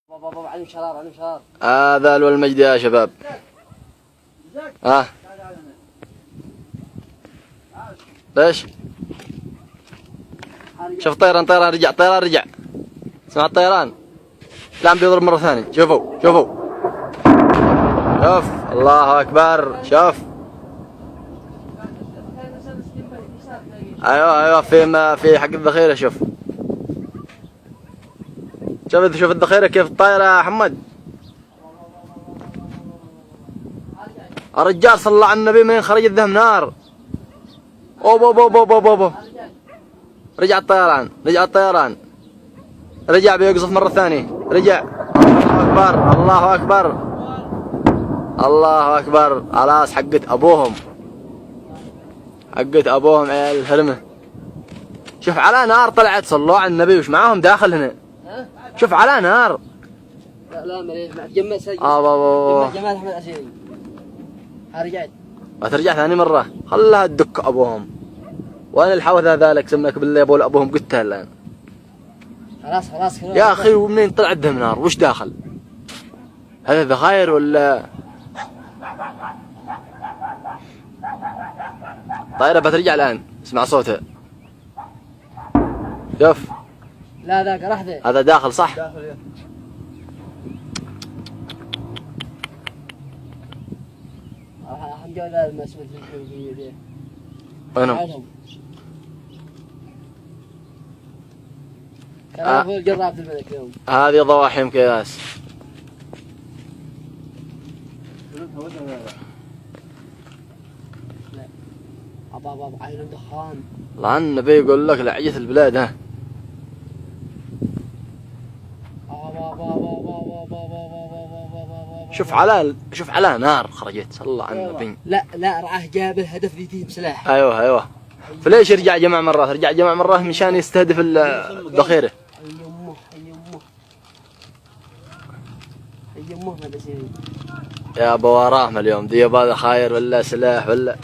بابا علم شرار علم شرار. هذا والمجد يا شباب. ليش؟ شوف طيران رجع رجع. سمع الطيران. لا عم بيضرب مرة ثانية. شوفوا شوف الله أكبر. شوف ايوه في حق الذخيرة. شوف الذخيرة كيف الطايرة يا حمد. الرجال صلى على النبي من خرجت ذهم نار. اوب رجع الطيران رجع بيقصف مرة ثانية. رجع. الله أكبر. خلاص حقت أبوهم عيال الهرمة. شوف على نار طلعت. صلوا على النبي. وش معاهم داخل هنا؟ شوف على نار. لا مليح مع جمال سجل. جمال أحمد أسيري. رجعت. وترجع ثاني مرة. خلها تدك أبوهم. وأنا الحوثة ذلك سمك بالله يبول أبوهم قلتها الآن. خلاص يا أخي ومنين طلعت دهم نار؟ وش داخل؟ هذا ذخاير ولا طائرة بترجع الآن. اسمع صوتها. شوف. لا ذاك راح ذا. هذا داخل صح؟ داخل. الحمد لله المسؤول في وينهم؟ كان هو الجراب في الملك اليوم. هذه ضواحي كياس. لا أبا عين دخان. لعن النبي يقول لك لعية البلاد. ها شوف على نار خرجت. صلى على النبي. لا رعاه جاب الهدف ذي بسلاح. ايوه فليش يرجع جمع مرات؟ رجع جمع مرات مشان يستهدف الذخيرة. يمه ما بيصير. يا ابو وراهم اليوم دي يبغى ذخاير ولا سلاح ولا